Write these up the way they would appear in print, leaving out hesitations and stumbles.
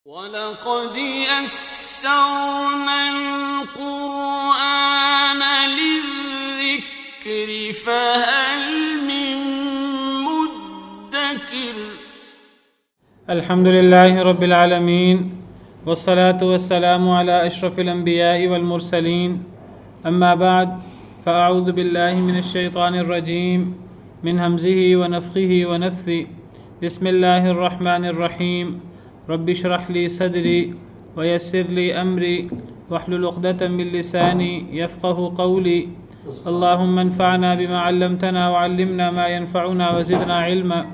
وَلَقَدْ يَسَّرْنَا الْقُرْآنَ لِلذِّكْرِ فَهَلْ مِن مُّدَّكِرٍ الحمد لله رب العالمين والصلاة والسلام على أشرف الأنبياء والمرسلين أما بعد فأعوذ بالله من الشيطان الرجيم من همزه ونفخه ونفثه بسم الله الرحمن الرحيم رب اشرح لي صدري ويسر لي أمري واحلل عقدة من لساني يفقه قولي اللهم انفعنا بما علمتنا وعلمنا ما ينفعنا وزدنا علما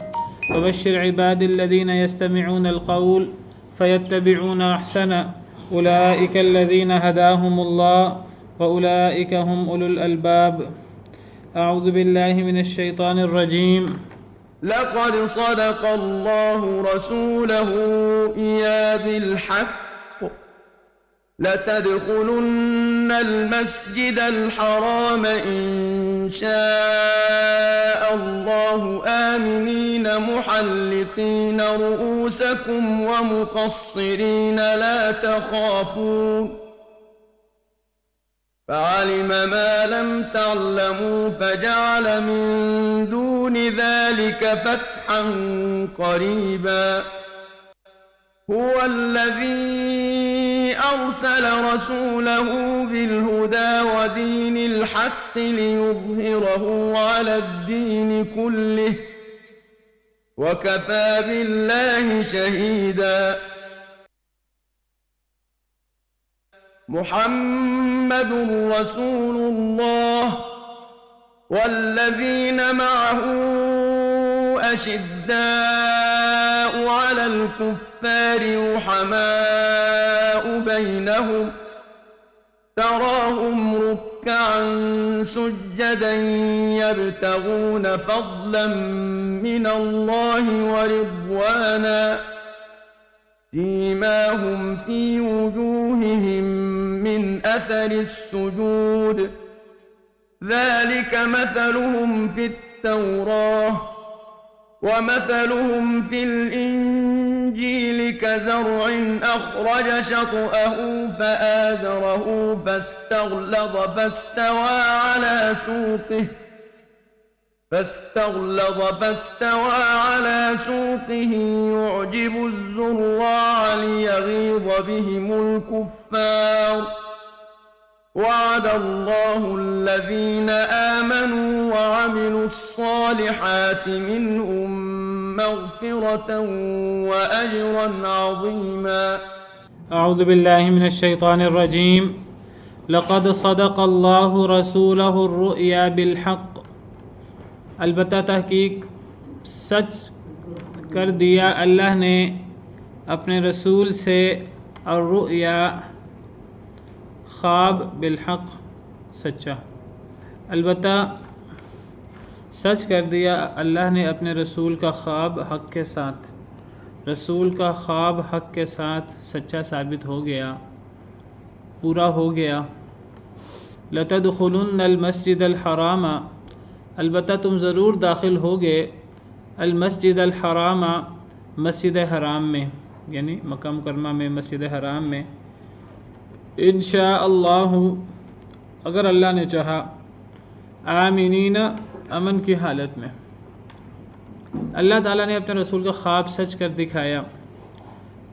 وبشر عبادي الذين يستمعون القول فيتبعون أحسنه أولئك الذين هداهم الله وأولئك هم أولو الألباب أعوذ بالله من الشيطان الرجيم لقد صدق الله رسوله الرؤيا بالحق لتدخلن المسجد الحرام إن شاء الله آمنين محلقين رؤوسكم ومقصرين لا تخافون فعلم ما لم تعلموا فجعل من دون ذلك فتحا قريبا هو الذي أرسل رسوله بالهدى ودين الحق ليظهره على الدين كله وكفى بالله شهيدا محمد رسول الله والذين معه أشداء على الكفار رحماء بينهم تراهم ركعا سجدا يبتغون فضلا من الله ورضوانا سيماهم في وجوههم من أثر السجود ذلك مثلهم في التوراة ومثلهم في الإنجيل كزرع أخرج شطأه فآزره فاستغلظ فاستوى على سوقه يعجب الزراع ليغيظ بهم الكفار وعد الله الذين آمنوا وعملوا الصالحات منهم مغفرة وأجرا عظيما أعوذ بالله من الشيطان الرجيم لقد صدق الله رسوله الرؤيا بالحق البتہ تحقیق سچ کر دیا اللہ نے اپنے رسول سے الرؤیا خواب بالحق سچا البتہ سچ کر دیا اللہ نے اپنے رسول کا خواب حق کے ساتھ رسول کا خواب حق کے ساتھ سچا ثابت ہو گیا پورا ہو گیا لتدخلن المسجد الحرام البتہ تم ضرور داخل ہوگے المسجد الحرام مسجد حرام میں یعنی مکہ مکرمہ میں مسجد حرام میں انشاء اللہ اگر اللہ نے چاہا آمینین امن کی حالت میں اللہ تعالیٰ نے اپنے رسول کا خواب سچ کر دکھایا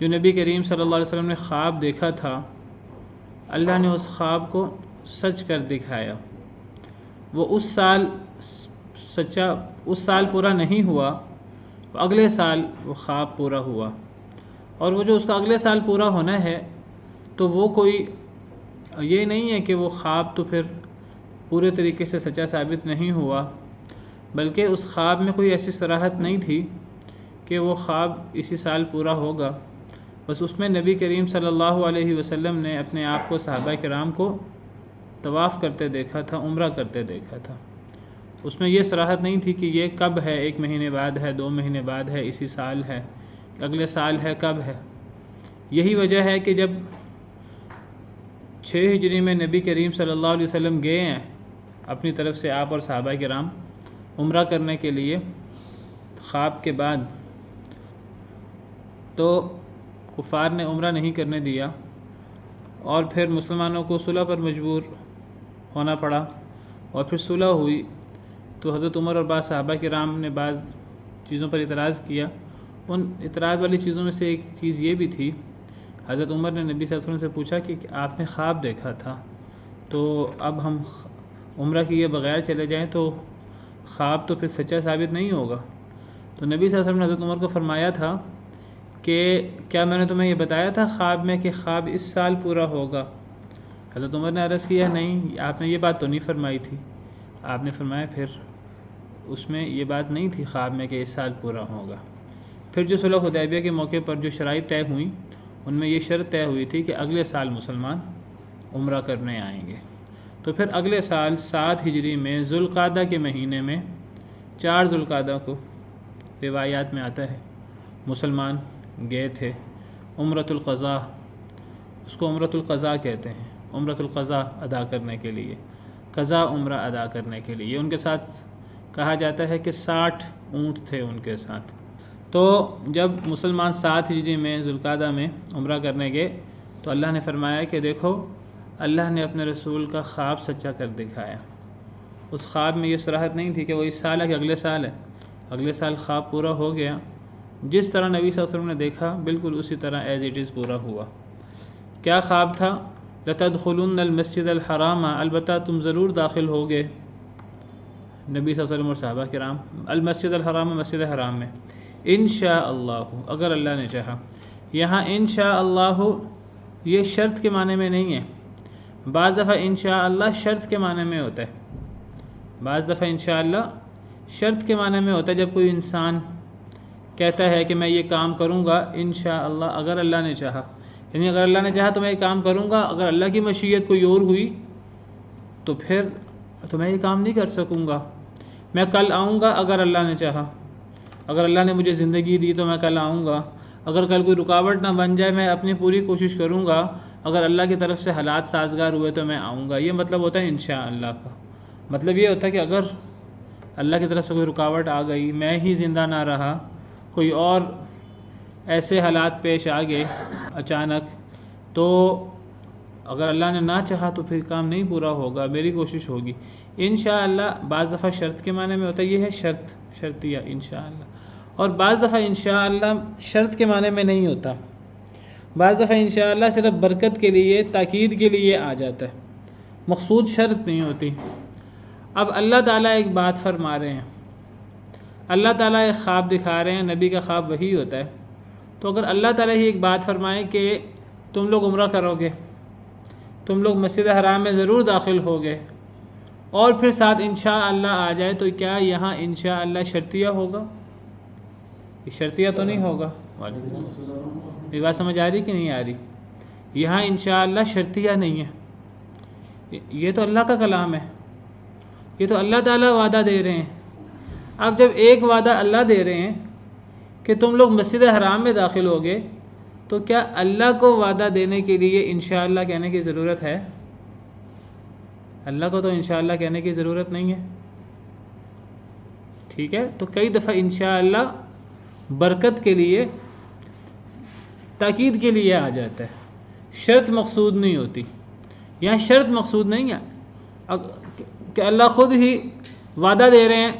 جو نبی کریم صلی اللہ علیہ وسلم نے خواب دیکھا تھا اللہ نے اس خواب کو سچ کر دکھایا وہ اس سال پورا نہیں ہوا اگلے سال وہ خواب پورا ہوا اور وہ جو اس کا اگلے سال پورا ہونا ہے تو وہ کوئی یہ نہیں ہے کہ وہ خواب تو پھر پورے طریقے سے سچا ثابت نہیں ہوا بلکہ اس خواب میں کوئی ایسی صراحت نہیں تھی کہ وہ خواب اسی سال پورا ہوگا بس اس میں نبی کریم صلی اللہ علیہ وسلم نے اپنے آپ کو صحابہ کرام کو طواف کرتے دیکھا تھا عمرہ کرتے دیکھا تھا اس میں یہ صراحت نہیں تھی کہ یہ کب ہے 1 مہینے بعد ہے 2 مہینے بعد ہے اسی سال ہے اگلے سال ہے کب ہے یہی وجہ ہے کہ جب 6 ہجری میں نبی کریم صلی اللہ علیہ وسلم گئے ہیں اپنی طرف سے آپ اور صحابہ کرام عمرہ کرنے کے لیے خواب کے بعد تو کفار نے عمرہ نہیں کرنے دیا اور پھر مسلمانوں کو صلح پر مجبور ہونا پڑا اور پھر صلح ہوئی، تو حضرت عمر اور بعض صحابہ کرام نے بعض چیزوں پر اعتراض کیا۔ ان اعتراض والی چیزوں میں سے ایک چیز یہ بھی تھی، حضرت عمر نے نبی صلی اللہ علیہ وسلم سے پوچھا کہ آپ نے خواب دیکھا تھا، تو اب ہم عمرہ کیے بغیر چلے جائیں تو خواب تو پھر سچا ثابت نہیں ہوگا۔ تو نبی صلی اللہ علیہ وسلم نے حضرت عمر کو فرمایا تھا کہ کیا میں نے تمہیں یہ بتایا تھا خواب میں کہ خواب اس سال پورا ہوگا؟ حضرت عمر نے عرض کیا نہیں، آپ نے یہ بات تو نہیں فرمائی تھی۔ آپ نے فرمایا پھر اس میں یہ بات نہیں تھی خواب میں کہ اس سال پورا ہوگا۔ پھر جو صلح حدیبیہ کے موقع پر جو شرائط طے ہوئیں ان میں یہ شرط طے ہوئی تھی کہ اگلے سال مسلمان عمرہ کرنے آئیں گے۔ تو پھر اگلے سال 7 ہجری میں ذوالقعدہ کے مہینے میں 4 ذوالقعدہ کو روایات میں آتا ہے مسلمان گئے تھے عمرۃ القضاء، اس کو عمرۃ القضاء کہتے ہیں، عمرۃ القضاء ادا کرنے کے لیے، قضاء عمرہ ادا کرنے کے لیے۔ ان کے ساتھ کہا جاتا ہے کہ 60 اونٹ تھے ان کے ساتھ۔ تو جب مسلمان 7 ہجری میں ذوالقعدہ میں عمرہ کرنے گئے تو اللہ نے فرمایا کہ دیکھو اللہ نے اپنے رسول کا خواب سچا کر دکھایا۔ اس خواب میں یہ صراحت نہیں تھی کہ وہ اس سال ہے کہ اگلے سال ہے، اگلے سال خواب پورا ہو گیا، جس طرح نبی صلی اللہ علیہ وسلم نے دیکھا بالکل اسی طرح ایز اٹ از پورا ہوا۔ کیا خواب تھا؟ لَتَدْخُلُنَّ الْمَسْجِدَ الْحَرَامَ، البتہ تم ضرور داخل ہوگے، نبی صلی اللہ علیہ وسلم اور صحابہ کرام، المسجد الحرام، مسجد حرام میں، انشاءاللہ، اگر اللہ نے چاہا۔ یہاں انشاءاللہ یہ شرط کے معنی میں نہیں ہے، بعض دفعہ انشاءاللہ شرط کے معنی میں ہوتا ہے، بعض دفعہ انشاءاللہ شرط کے معنی میں ہوتا ہے۔ جب کوئی انسان کہتا ہے کہ میں یہ کام کروں گا انشاءاللہ اگر اللہ نے چاہا، یعنی اگر اللہ نے چاہا تو میں یہ کام کروں گا، اگر اللہ کی مشیت کوئی اور ہوئی تو پھر تو میں یہ کام نہیں کر سکوں گا۔ میں کل آؤں گا اگر اللہ نے چاہا، اگر اللہ نے مجھے زندگی دی تو میں کل آؤں گا، اگر کل کوئی رکاوٹ نہ بن جائے میں اپنی پوری کوشش کروں گا، اگر اللہ کی طرف سے حالات سازگار ہوئے تو میں آؤں گا۔ یہ مطلب ہوتا ہے انشاءاللہ کا، مطلب یہ ہوتا ہے کہ اگر اللہ کی طرف سے کوئی رکاوٹ آ گئی، میں ہی زندہ نہ رہا، کوئی اور ایسے حالات پیش آ گئے اچانک، تو اگر اللہ نے نہ چاہا تو پھر کام نہیں پورا ہوگا، میری کوشش ہوگی۔ انشاءاللہ بعض دفعہ شرط کے معنی میں ہوتا ہے، یہ ہے شرط، شرطیہ انشاءاللہ، اور بعض دفعہ انشاءاللہ شرط کے معنی میں نہیں ہوتا، بعض دفعہ انشاءاللہ صرف برکت کے لیے، تاکید کے لیے آ جاتا ہے، مقصود شرط نہیں ہوتی۔ اب اللہ تعالیٰ ایک بات فرما رہے ہیں، اللہ تعالیٰ ایک خواب دکھا رہے ہیں، نبی کا خواب وہی ہوتا ہے، تو اگر اللہ تعالیٰ ہی ایک بات فرمائے کہ تم لوگ عمرہ کرو گے، تم لوگ مسجد حرام میں ضرور داخل ہوگے، اور پھر ساتھ انشاءاللہ آ جائے، تو کیا یہاں انشاءاللہ شرطیہ ہوگا؟ یہ شرطیہ تو نہیں ہوگا۔ وعلیکم السلام، یہ بات سمجھ آ رہی کہ نہیں آ رہی؟ یہاں انشاءاللہ شرطیہ نہیں ہے، یہ تو اللہ کا کلام ہے، یہ تو اللہ تعالیٰ وعدہ دے رہے ہیں۔ اب جب ایک وعدہ اللہ دے رہے ہیں کہ تم لوگ مسجد حرام میں داخل ہوگے، تو کیا اللہ کو وعدہ دینے کے لیے انشاءاللہ کہنے کی ضرورت ہے؟ اللہ کو تو انشاءاللہ کہنے کی ضرورت نہیں ہے، ٹھیک ہے؟ تو کئی دفعہ انشاءاللہ برکت کے لیے، تاکید کے لیے آ جاتا ہے، شرط مقصود نہیں ہوتی۔ یہاں شرط مقصود نہیں ہے کہ اللہ خود ہی وعدہ دے رہے ہیں،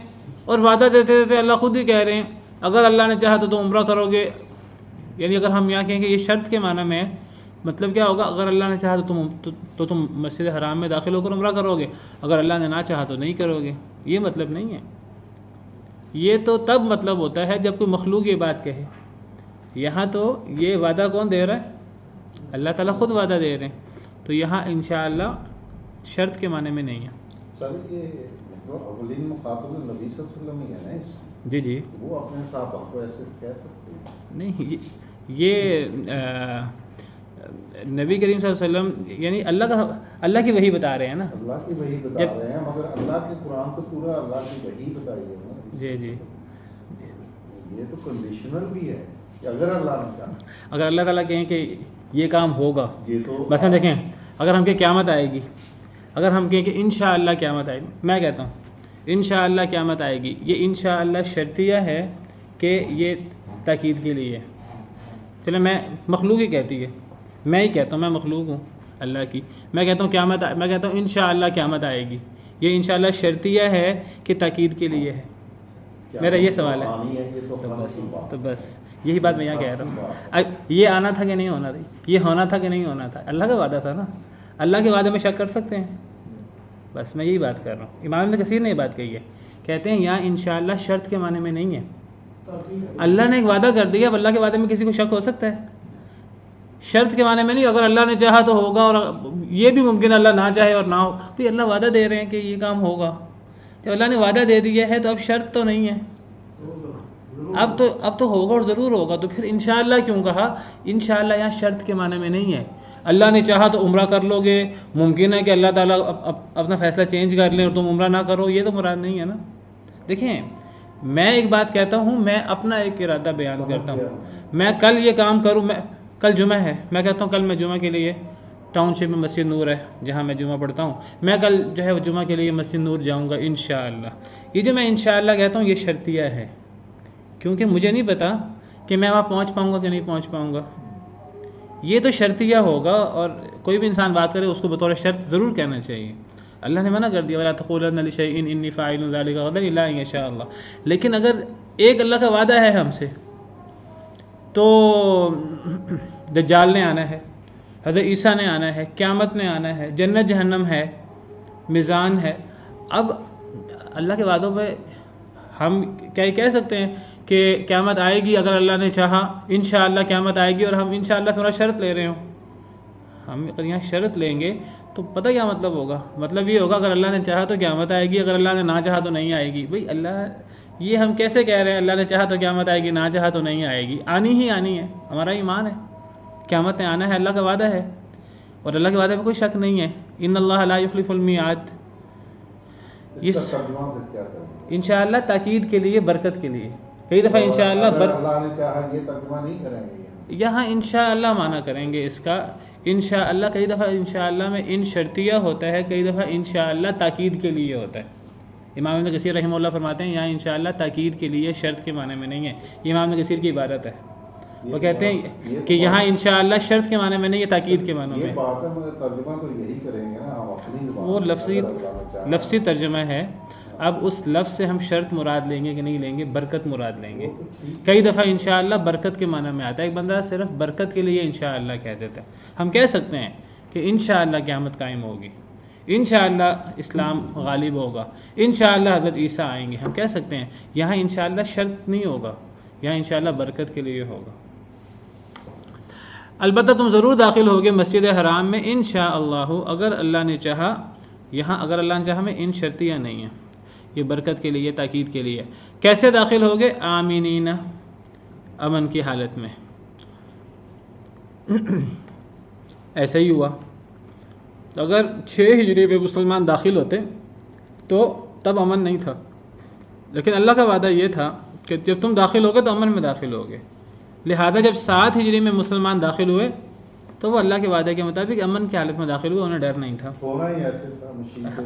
اور وعدہ دیتے دیتے اللہ خود ہی کہہ رہے ہیں اگر اللہ نے چاہا تو تم عمرہ کرو گے، یعنی اگر ہم یہاں کہیں کہ یہ شرط کے معنی میں ہے، مطلب کیا ہوگا؟ اگر اللہ نے چاہا تو تم مسجد حرام میں داخل ہو کر عمرہ کرو گے، اگر اللہ نے نہ چاہا تو نہیں کرو گے، یہ مطلب نہیں ہے۔ یہ تو تب مطلب ہوتا ہے جب کوئی مخلوق یہ بات کہے، یہاں تو یہ وعدہ کون دے رہا ہے؟ اللہ تعالیٰ خود وعدہ دے رہے ہیں، تو یہاں انشاءاللہ شرط کے معنی میں نہیں ہے۔ اولین مخاطب نبی صلی اللہ علیہ وسلم ہی ہے نا اس میں؟ جی جی، وہ اپنے صحابہ کو ایسے کہہ سکتے ہیں؟ نہیں، یہ نبی کریم صلی اللہ علیہ وسلم یعنی اللہ کی وحی بتا رہے ہیں نا، اللہ کی وحی بتا رہے ہیں، مگر اللہ کے قرآن تو پورا اللہ کی وحی بتائی ہے نا۔ جی جی، یہ تو کنڈیشنل بھی ہے کہ اگر اللہ نے چاہا، اگر اللہ تعالیٰ کہیں کہ یہ کام ہوگا، یہ تو مثلا دیکھیں اگر ہم کہ قیامت آئے گی، اگر ہم کہیں کہ انشاءاللہ قیامت آئے گی، میں کہتا ہوں انشاءاللہ قیامت آئے گی، یہ انشاءاللہ شرطیہ ہے کہ یہ تاکید کے لیے، چلے میں مخلوق ہی کہتی ہے، میں ہی کہتا ہوں، میں مخلوق ہوں اللہ کی، میں کہتا ہوں قیامت، میں کہتا ہوں انشاءاللہ قیامت آئے گی، یہ انشاءاللہ شرطیہ ہے کہ تاکید کے لیے ہے؟ میرا یہ سوال ہے۔ تو بس یہی بات میں یہاں کہہ رہا ہوں، یہ آنا تھا کہ نہیں ہونا تھا، یہ ہونا تھا کہ نہیں ہونا تھا، اللہ کا وعدہ تھا نا، اللہ کے وعدے میں شک کر سکتے ہیں؟ بس میں یہی بات کر رہا ہوں۔ امام ابن کثیر نے یہ بات کہی ہے، کہتے ہیں یہاں انشاءاللہ شرط کے معنی میں نہیں ہے، اللہ نے ایک وعدہ کر دیا، اب اللہ کے وعدے میں کسی کو شک ہو سکتا ہے؟ شرط کے معنی میں نہیں، اگر اللہ نے چاہا تو ہوگا، اور یہ بھی ممکن ہے اللہ نہ چاہے اور نہ ہو، تو اللہ وعدہ دے رہے ہیں کہ یہ کام ہوگا، جب اللہ نے وعدہ دے دیا ہے تو اب شرط تو نہیں ہے، اب تو ہوگا اور ضرور ہوگا، تو پھر انشاءاللہ کیوں کہا؟ انشاءاللہ یہاں شرط کے معنی میں نہیں ہے، اللہ نے چاہا تو عمرہ کر لو گے، ممکن ہے کہ اللہ تعالیٰ اپنا فیصلہ چینج کر لیں اور تم عمرہ نہ کرو، یہ تو مراد نہیں ہے نا۔ دیکھیں میں ایک بات کہتا ہوں، میں اپنا ایک ارادہ بیان کرتا ہوں، میں کل یہ کام کروں، میں کل جمعہ ہے، میں کہتا ہوں کل میں جمعہ کے لیے ٹاؤن شپ میں مسجد نور ہے جہاں میں جمعہ پڑھتا ہوں، میں کل جو ہے جمعہ کے لیے مسجد نور جاؤں گا انشاءاللہ۔ یہ جو میں انشاءاللہ کہتا ہوں یہ شرطیہ ہے، کیونکہ مجھے نہیں پتا کہ میں وہاں پہنچ پاؤں گا کہ نہیں پہنچ پاؤں گا، یہ تو شرطیہ ہوگا، اور کوئی بھی انسان بات کرے اس کو بطور شرط ضرور کہنا چاہیے۔ اللہ نے منع کر دیا وَلَا تَقُولَنَّ لِشَيْءٍ إِنِّي فَاعِلٌ ذَلِكَ غَدًا إِلَّا أَن يَشَاءَ اللَّهُ، لیکن اگر ایک اللہ کا وعدہ ہے ہم سے، تو دجال نے آنا ہے، حضرت عیسیٰ نے آنا ہے، قیامت نے آنا ہے، جنت جہنم ہے، میزان ہے، اب اللہ کے وعدوں پہ ہم کیا کہہ سکتے ہیں کہ قیامت آئے گی اگر اللہ نے چاہا، انشاءاللہ قیامت آئے گی، اور ہم انشاءاللہ تھوڑا شرط لے رہے ہوں؟ ہم اگر یہاں شرط لیں گے تو پتہ کیا مطلب ہوگا؟ مطلب یہ ہوگا اگر اللہ نے چاہا تو قیامت آئے گی، اگر اللہ نے نہ چاہا تو نہیں آئے گی۔ بھئی اللہ یہ ہم کیسے کہہ رہے ہیں اللہ نے چاہا تو قیامت آئے گی، نہ چاہا تو نہیں آئے گی؟ آنی ہی آنی ہے، ہمارا ایمان ہے قیامت نے آنا ہے، اللہ کا وعدہ ہے، اور اللہ کے وعدے میں کوئی شک نہیں ہے۔ ان اللہ لا یخلف المیعاد، اس انشاءاللہ تاکید کے لیے، برکت کے لیے، کئی دفعہ انشاءاللہ اللہ نے چاہا یہ ترجمہ نہیں کریں گے، یہاں انشاءاللہ معنی کریں گے اس کا۔ انشاءاللہ کئی دفعہ انشاءاللہ میں ان شرطیہ ہوتا ہے، کئی دفعہ انشاءاللہ تاکید کے لیے ہوتا ہے۔ امام ابن کثیر رحمہ اللہ فرماتے ہیں یہاں انشاءاللہ تاکید کے لیے، شرط کے معنی میں نہیں ہے، یہ امام ابن کثیر کی عبارت ہے، وہ کہتے ہیں کہ یہاں انشاءاللہ شرط کے معنی میں نہیں ہے، تاکید کے معنی میں۔ یہ بات ہے مگر ترجمہ تو یہی کریں گے نا ہم اپنی زبان، وہ لفظی ترجمہ ہے، اب اس لفظ سے ہم شرط مراد لیں گے کہ نہیں لیں گے؟ برکت مراد لیں گے۔ کئی دفعہ انشاءاللہ برکت کے معنی میں آتا ہے، ایک بندہ صرف برکت کے لیے انشاءاللہ کہہ دیتا ہے۔ ہم کہہ سکتے ہیں کہ انشاءاللہ قیامت قائم ہوگی، انشاءاللہ اسلام غالب ہوگا، انشاءاللہ حضرت عیسیٰ آئیں گے، ہم کہہ سکتے ہیں۔ یہاں انشاءاللہ شرط نہیں ہوگا، یہاں انشاءاللہ برکت کے لیے ہوگا۔ البتہ تم ضرور داخل ہوگے مسجد حرام میں انشاءاللہ، اگر اللہ نے چاہا، یہاں اگر اللہ نے چاہا میں ان شرطیہ نہیں ہے، یہ برکت کے لیے، تاکید کے لیے۔ کیسے داخل ہوگے؟ آمینین، امن کی حالت میں۔ ایسا ہی ہوا، اگر 6 ہجری پہ مسلمان داخل ہوتے تو تب امن نہیں تھا، لیکن اللہ کا وعدہ یہ تھا کہ جب تم داخل ہوگے تو امن میں داخل ہوگے، لہذا جب 7 ہجری میں مسلمان داخل ہوئے تو وہ اللہ کے وعدے کے مطابق امن کی حالت میں داخل ہوئے، انہیں ڈر نہیں تھا، ہونا ہی ایسے تھا، مشیت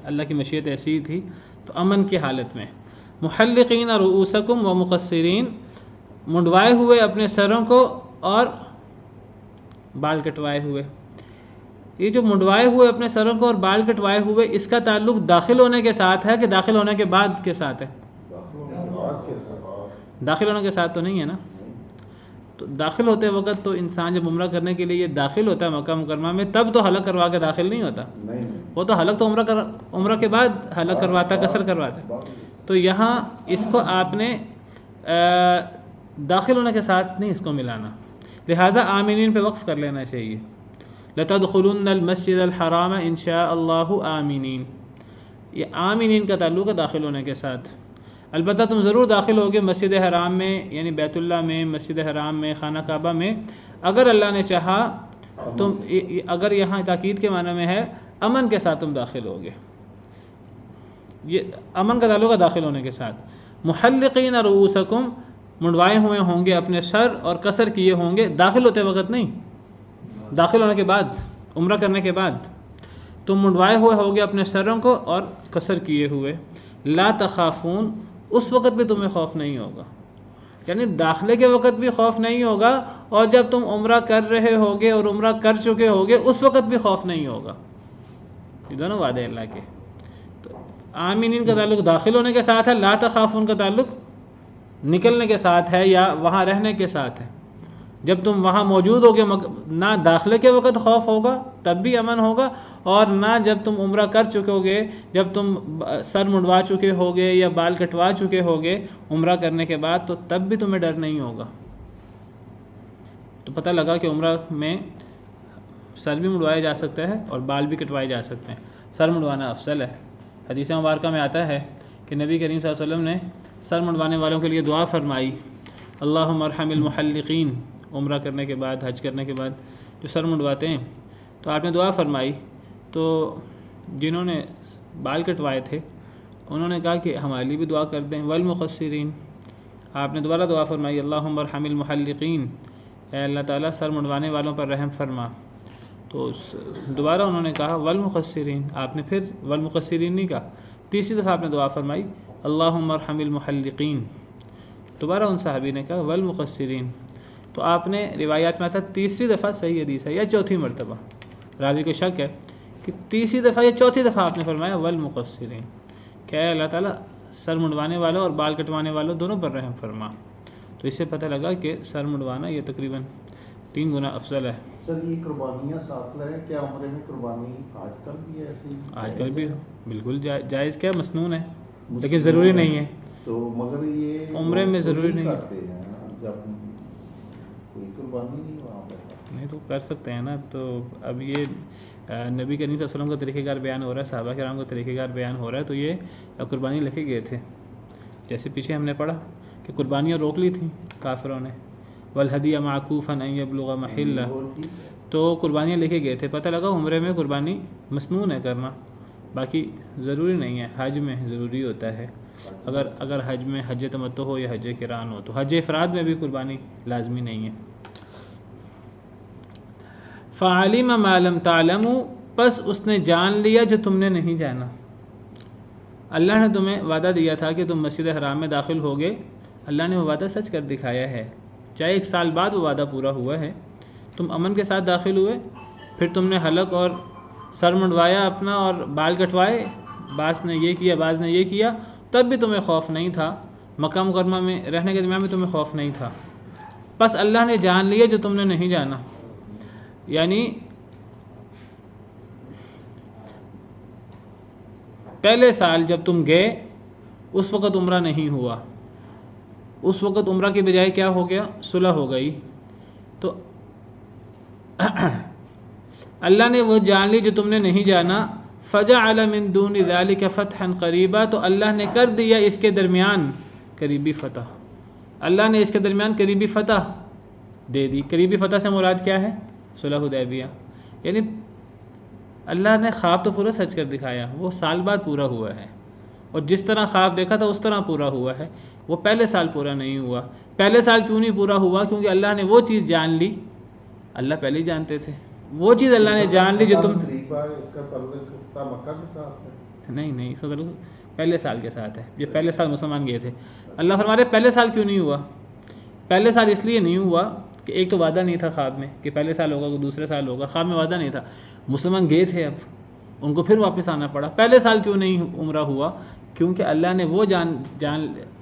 اللہ کی مشیت ایسی تھی، تو امن کی حالت میں۔ محلقین رؤوسکم و مقصرین، منڈوائے ہوئے اپنے سروں کو اور بال کٹوائے ہوئے۔ یہ جو منڈوائے ہوئے اپنے سروں کو اور بال کٹوائے ہوئے، اس کا تعلق داخل ہونے کے ساتھ ہے کہ داخل ہونے کے بعد کے ساتھ ہے؟ داخل ہونے کے ساتھ تو نہیں ہے نا۔ تو داخل ہوتے وقت تو انسان جب عمرہ کرنے کے لیے داخل ہوتا ہے مکہ مکرمہ میں، تب تو حلق کروا کے داخل نہیں ہوتا، وہ تو حلق تو عمرہ کے بعد حلق کرواتا، قصر کرواتا۔ تو یہاں اس کو آپ نے داخل ہونے کے ساتھ نہیں اس کو ملانا، لہذا آمینین پہ وقف کر لینا چاہیے۔ لَتَدْخُلُنَّ الْمَسْجِدَ الْحَرَامَ إِنْ شَاءَ اللَّهُ آمِنِينَ، یہ آمینین کا تعلق ہے داخل ہونے کے ساتھ۔ البتہ تم ضرور داخل ہوگے مسجد حرام میں، یعنی بیت اللہ میں، مسجد حرام میں، خانہ کعبہ میں، اگر اللہ نے چاہا تم، اگر یہاں تاکید کے معنی میں ہے امن کے ساتھ تم داخل ہوگے، یہ امن کا تعلق ہے داخل ہونے کے ساتھ۔ محلقین رؤوسکم، منڈوائے ہوئے ہوں گے اپنے سر اور قصر کیے ہوں گے، داخل ہوتے وقت نہیں، داخل ہونے کے بعد، عمرہ کرنے کے بعد تم منڈوائے ہوئے ہوگے اپنے سروں کو اور قصر کیے ہوئے۔ لا تخافون، اس وقت بھی تمہیں خوف نہیں ہوگا، یعنی داخلے کے وقت بھی خوف نہیں ہوگا، اور جب تم عمرہ کر رہے ہوگے اور عمرہ کر چکے ہوگے اس وقت بھی خوف نہیں ہوگا. یہ دونوں وعدے اللہ کے. تو آمینین کا تعلق داخل ہونے کے ساتھ ہے، لا تخافون کا تعلق نکلنے کے ساتھ ہے یا وہاں رہنے کے ساتھ ہے. جب تم وہاں موجود ہوگے نہ داخلے کے وقت خوف ہوگا تب بھی امن ہوگا، اور نہ جب تم عمرہ کر چکے ہوگے، جب تم سر منڈوا چکے ہوگے یا بال کٹوا چکے ہوگے عمرہ کرنے کے بعد، تو تب بھی تمہیں ڈر نہیں ہوگا. تو پتہ لگا کہ عمرہ میں سر بھی منڈوایا جا سکتا ہے اور بال بھی کٹوائے جا سکتے ہیں. سر منڈوانا افضل ہے. حدیث مبارکہ میں آتا ہے کہ نبی کریم صلی اللہ علیہ وسلم نے سر منڈوانے والوں کے لیے دعا فرمائی، اللہم ارحم المحلقین. عمرہ کرنے کے بعد، حج کرنے کے بعد جو سر منڈواتے ہیں، تو آپ نے دعا فرمائی. تو جنہوں نے بال کٹوائے تھے انہوں نے کہا کہ ہمارے لیے بھی دعا کر دیں. والمقصرین، آپ نے دوبارہ دعا فرمائی، اللہم ارحم المحلقین، اے اللہ تعالیٰ سر منڈوانے والوں پر رحم فرما. تو دوبارہ انہوں نے کہا والمقصرین، آپ نے پھر والمقصرین نہیں کہا. تیسری دفعہ آپ نے دعا فرمائی اللہم ارحم المحلقین. دوبارہ ان صحابی نے کہا والمقصرین. تو آپ نے روایات میں آتا تیسری دفعہ صحیح حدیث ہے یا چوتھی مرتبہ، راوی کو شک ہے کہ تیسری دفعہ یا چوتھی دفعہ آپ نے فرمایا والمقصرین، کہ اے اللہ تعالیٰ سر منڈوانے والوں اور بال کٹوانے والوں دونوں پر رحم فرما. تو اس سے پتہ لگا کہ سر منڈوانا یہ تقریباً 3 گنا افضل ہے. سر یہ قربانیاں ساتھ لائیں، کیا عمرے میں قربانی آج کل بھی ایسی؟ آج کل بھی بالکل جائز، کیا مسنون ہے، لیکن ضروری نہیں ہے. تو مگر یہ عمرے میں ضروری نہیں کرتے ہیں جب کوئی قربانی نہیں وہاں پہ نہیں تو کر سکتے ہیں نا. تو اب یہ نبی کریم صلی اللہ علیہ وسلم کا طریقہ کار بیان ہو رہا ہے، صحابہ کرام کا طریقہ کار بیان ہو رہا ہے. تو یہ قربانی لے کے گئے تھے، جیسے پیچھے ہم نے پڑھا کہ قربانیاں روک لی تھیں کافروں نے، والہدی معکوفا ان یبلغ محلہ. تو قربانیاں لے کے گئے تھے. پتہ لگا عمرے میں قربانی مسنون ہے کرنا، باقی ضروری نہیں ہے. حج میں ضروری ہوتا ہے. اگر حج میں حج تمتع ہو یا حج قران ہو، تو حج افراد میں بھی قربانی لازمی نہیں ہے. فعلم ما لم تعلموا، پس اس نے جان لیا جو تم نے نہیں جانا. اللہ نے تمہیں وعدہ دیا تھا کہ تم مسجد حرام میں داخل ہوگے، اللہ نے وہ وعدہ سچ کر دکھایا ہے. چاہے 1 سال بعد وہ وعدہ پورا ہوا ہے، تم امن کے ساتھ داخل ہوئے، پھر تم نے حلق اور سر منڈوایا اپنا اور بال کٹوائے، بعض نے یہ کیا بعض نے یہ کیا، تب بھی تمہیں خوف نہیں تھا. مکہ مکرمہ میں رہنے کے درمیان میں تمہیں خوف نہیں تھا. بس اللہ نے جان لیا جو تم نے نہیں جانا. یعنی پہلے سال جب تم گئے اس وقت عمرہ نہیں ہوا، اس وقت عمرہ کی بجائے کیا ہو گیا؟ صلح ہو گئی. تو اللہ نے وہ جان لی جو تم نے نہیں جانا. فجعل من دون ذلك فتحا قریبا، تو اللہ نے کر دیا اس کے درمیان قریبی فتح. اللہ نے اس کے درمیان قریبی فتح دے دی. قریبی فتح سے مراد کیا ہے؟ صلح حدیبیہ. یعنی اللہ نے خواب تو پورا سچ کر دکھایا، وہ سال بعد پورا ہوا ہے، اور جس طرح خواب دیکھا تھا اس طرح پورا ہوا ہے. وہ پہلے سال پورا نہیں ہوا. پہلے سال کیوں نہیں پورا ہوا؟ کیونکہ اللہ نے وہ چیز جان لی، اللہ پہلے ہی جانتے تھے. وہ چیز اللہ نے جان لی جو تم نہیں، اس کا تعلق پہلے سال کے ساتھ ہے. یہ پہلے سال مسلمان گئے تھے. اللہ فرما رہے پہلے سال کیوں نہیں ہوا؟ پہلے سال اس لیے نہیں ہوا کہ ایک تو وعدہ نہیں تھا خواب میں کہ پہلے سال ہوگا، دوسرے سال ہوگا. خواب میں وعدہ نہیں تھا، مسلمان گئے تھے، اب ان کو پھر واپس آنا پڑا. پہلے سال کیوں نہیں عمرہ ہوا؟ کیونکہ اللہ نے وہ